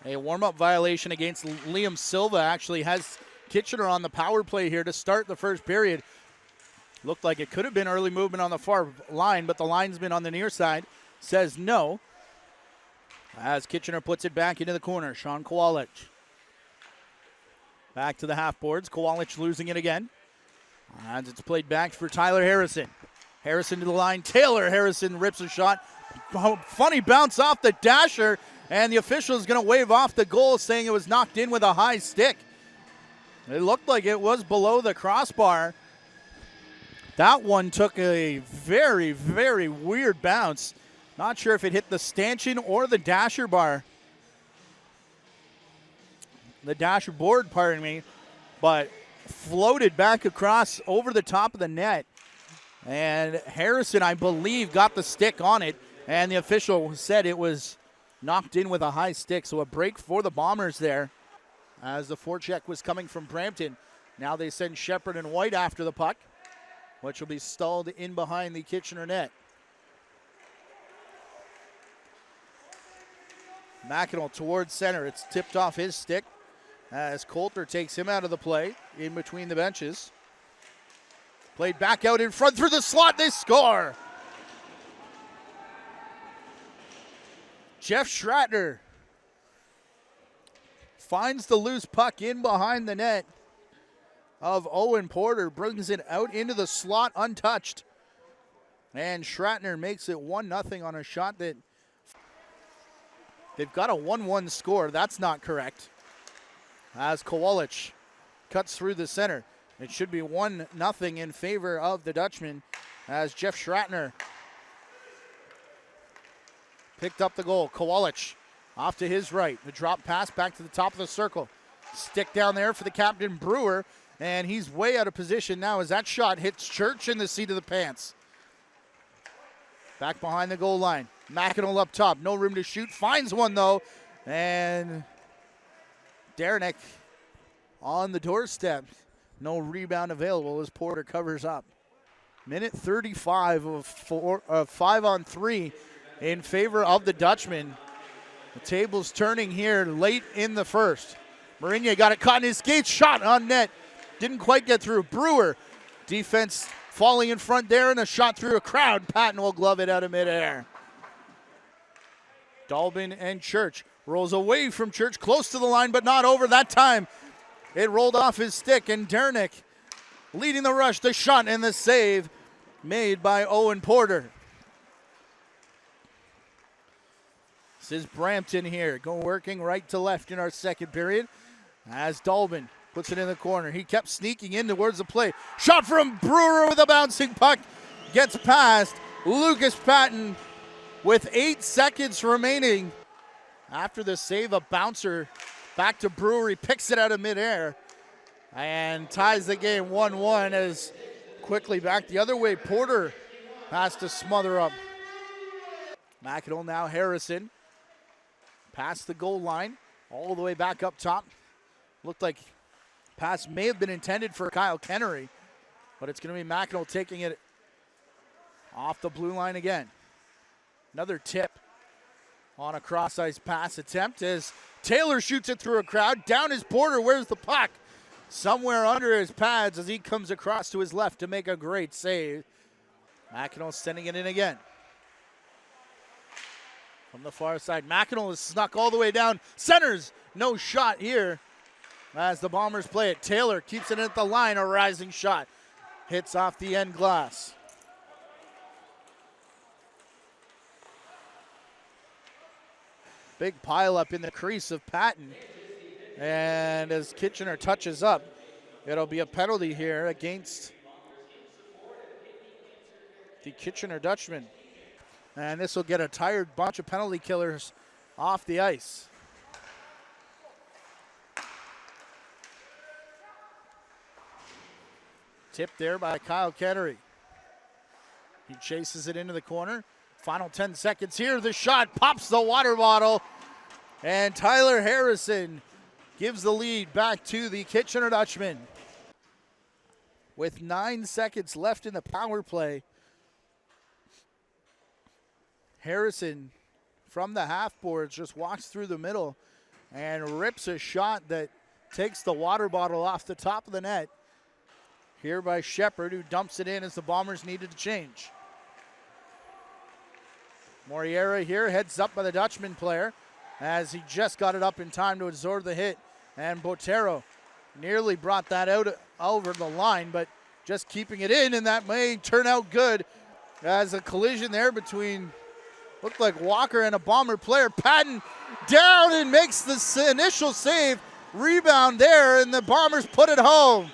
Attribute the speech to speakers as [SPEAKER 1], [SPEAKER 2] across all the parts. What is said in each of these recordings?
[SPEAKER 1] A warm-up violation against Liam Silva actually has Kitchener on the power play here to start the first period. Looked like it could have been early movement on the far line, but the linesman on the near side says no. As Kitchener puts it back into the corner, Sean Kowalik. Back to the half boards, Kowalik losing it again. As it's played back for Tyler Harrison. Harrison to the line, Taylor Harrison rips a shot. Funny bounce off the dasher, and the official is going to wave off the goal, saying it was knocked in with a high stick. It looked like it was below the crossbar. That one took a very, very weird bounce. Not sure if it hit the stanchion or the dasher bar. The dasher board, pardon me, but floated back across over the top of the net. And Harrison, I believe, got the stick on it, and the official said it was knocked in with a high stick. So a break for the Bombers there as the forecheck was coming from Brampton. Now they send Shepard and White after the puck, which will be stalled in behind the Kitchener net. Mackinac towards center. It's tipped off his stick as Coulter takes him out of the play in between the benches. Played back out in front through the slot. They score. Jeff Schratner finds the loose puck in behind the net of Owen Porter, brings it out into the slot untouched. And Schratner makes it 1-0 on a shot that they've got a 1-1 score. That's not correct. As Kowalik cuts through the center. It should be 1-0 in favor of the Dutchmen as Jeff Schratner picked up the goal. Kowalik off to his right. The drop pass back to the top of the circle. Stick down there for the captain, Brewer. And he's way out of position now as that shot hits Church in the seat of the pants. Back behind the goal line. Mackinac up top. No room to shoot. Finds one, though. And Derenick on the doorstep. No rebound available as Porter covers up. Minute 35 of 5-on-3 in favor of the Dutchmen. The table's turning here late in the first. Mourinho got it caught in his skates. Shot on net. Didn't quite get through. Brewer, defense falling in front there, and a shot through a crowd. Patton will glove it out of midair. Dalbin and Church rolls away from Church, close to the line, but not over that time. It rolled off his stick, and Derenick leading the rush, the shot, and the save made by Owen Porter. This is Brampton here, working right to left in our second period as Dalbin puts it in the corner. He kept sneaking in towards the play. Shot from Brewer with a bouncing puck. Gets past Lucas Patton with 8 seconds remaining. After the save, a bouncer back to Brewer. He picks it out of midair and ties the game 1-1 as quickly back the other way. Porter has to smother up. Mackinac now Harrison. Past the goal line. All the way back up top. Looked like pass may have been intended for Kyle Kennery, but it's going to be Mackinac taking it off the blue line again. Another tip on a cross-ice pass attempt as Taylor shoots it through a crowd. Down is Porter. Where's the puck? Somewhere under his pads as he comes across to his left to make a great save. Mackinac sending it in again. From the far side, Mackinac is snuck all the way down. Centers, no shot here. As the Bombers play it, Taylor keeps it at the line, a rising shot. Hits off the end glass. Big pile up in the crease of Patton. And as Kitchener touches up, it'll be a penalty here against the Kitchener Dutchmen. And this will get a tired bunch of penalty killers off the ice. Tipped there by Kyle Kennery. He chases it into the corner. Final 10 seconds here. The shot pops the water bottle. And Tyler Harrison gives the lead back to the Kitchener Dutchmen. With 9 seconds left in the power play, Harrison from the half boards just walks through the middle and rips a shot that takes the water bottle off the top of the net. Here by Shepard, who dumps it in as the Bombers needed to change. Moriera here, heads up by the Dutchman player as he just got it up in time to absorb the hit. And Botero nearly brought that out over the line, but just keeping it in, and that may turn out good as a collision there between, looked like Walker and a Bomber player. Patton down and makes the initial save. Rebound there, and the Bombers put it home.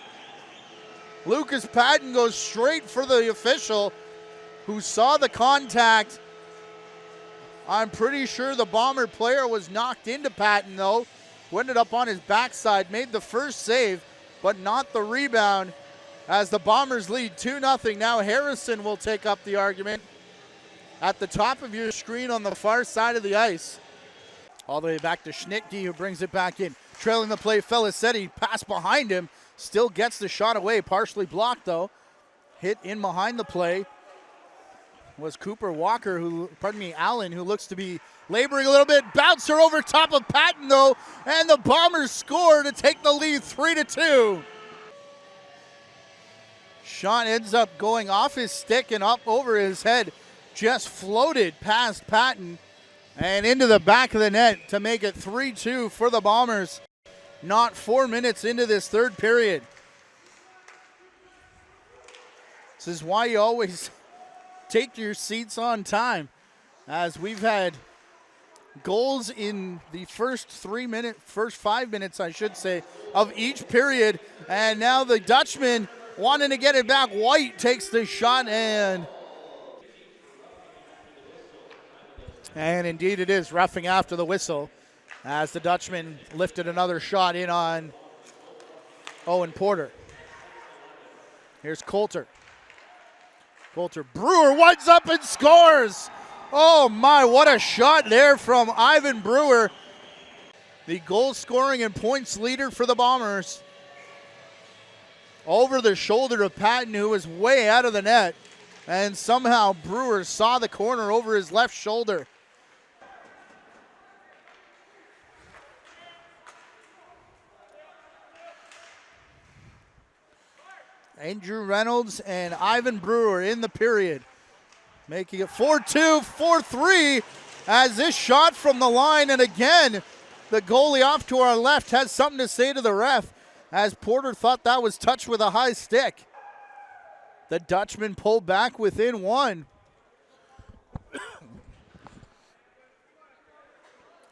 [SPEAKER 1] Lucas Patton goes straight for the official who saw the contact. I'm pretty sure the Bomber player was knocked into Patton though, who ended up on his backside, made the first save, but not the rebound as the Bombers lead 2-0. Now Harrison will take up the argument. At the top of your screen on the far side of the ice. All the way back to Schnittke, who brings it back in. Trailing the play, Felicetti, pass behind him, still gets the shot away, partially blocked though. Hit in behind the play was Cooper Walker, Allen, who looks to be laboring a little bit. Bouncer over top of Patton though, and the Bombers score to take the lead 3-2. Shot ends up going off his stick and up over his head. Just floated past Patton and into the back of the net to make it 3-2 for the Bombers. Not 4 minutes into this third period. This is why you always take your seats on time, as we've had goals in the first 5 minutes, I should say, of each period. And now the Dutchman wanting to get it back. White takes the shot, and indeed it is roughing after the whistle as the Dutchman lifted another shot in on Owen Porter. Here's Coulter. Brewer winds up and scores. Oh my, what a shot there from Ivan Brewer. The goal scoring and points leader for the Bombers. Over the shoulder of Patton, who was way out of the net. And somehow Brewer saw the corner over his left shoulder. Andrew Reynolds and Ivan Brewer in the period, making it 4-2, 4-3 as this shot from the line, and again, the goalie off to our left has something to say to the ref as Porter thought that was touched with a high stick. The Dutchman pulled back within one.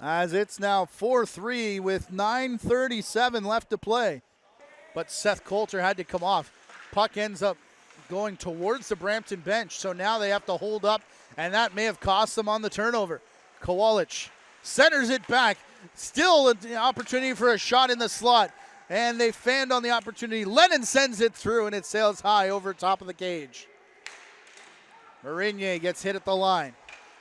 [SPEAKER 1] As it's now 4-3 with 9:37 left to play. But Seth Coulter had to come off. Puck ends up going towards the Brampton bench, so now they have to hold up, and that may have cost them on the turnover. Kowalik centers it back. Still an opportunity for a shot in the slot, and they fanned on the opportunity. Lennon sends it through, and it sails high over top of the cage. Marinier gets hit at the line.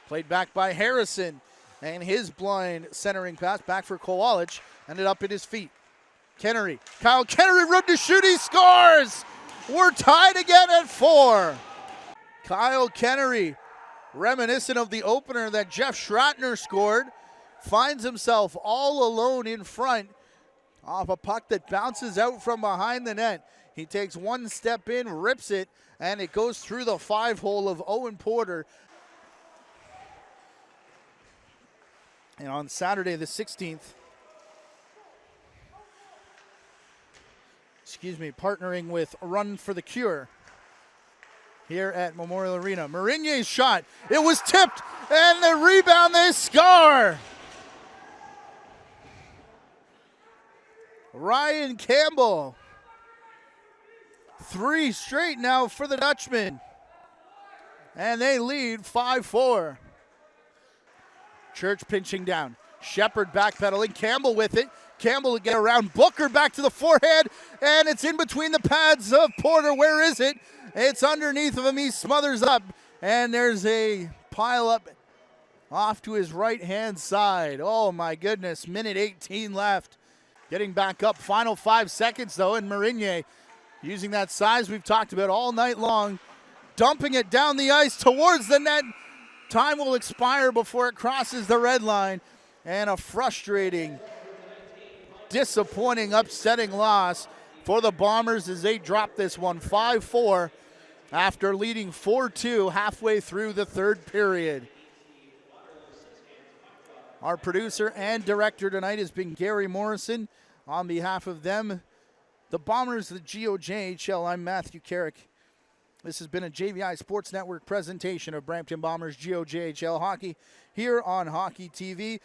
[SPEAKER 1] Played back by Harrison, and his blind centering pass back for Kowalik ended up at his feet. Kennery. Kyle Kennery room to shoot. He scores! We're tied again at 4. Kyle Kennery, reminiscent of the opener that Jeff Schratner scored, finds himself all alone in front off a puck that bounces out from behind the net. He takes one step in, rips it, and it goes through the 5-hole of Owen Porter. And on Saturday the 16th, partnering with Run for the Cure here at Memorial Arena. Marinier's shot, it was tipped, and the rebound, they score! Ryan Campbell. 3 straight now for the Dutchmen. And they lead 5-4. Church pinching down. Shepard backpedaling. Campbell with it. Campbell to get around. Booker back to the forehand. And it's in between the pads of Porter. Where is it? It's underneath of him. He smothers up. And there's a pile up off to his right-hand side. Oh, my goodness. Minute 18 left. Getting back up. Final 5 seconds, though. And Marinier using that size we've talked about all night long. Dumping it down the ice towards the net. Time will expire before it crosses the red line. And a frustrating disappointing, upsetting loss for the Bombers as they drop this one 5-4 after leading 4-2 halfway through the third period. Our producer and director tonight has been Gary Morrison. On behalf of them, the Bombers, the GOJHL, I'm Matthew Carrick. This has been a JVI Sports Network presentation of Brampton Bombers GOJHL hockey here on Hockey TV.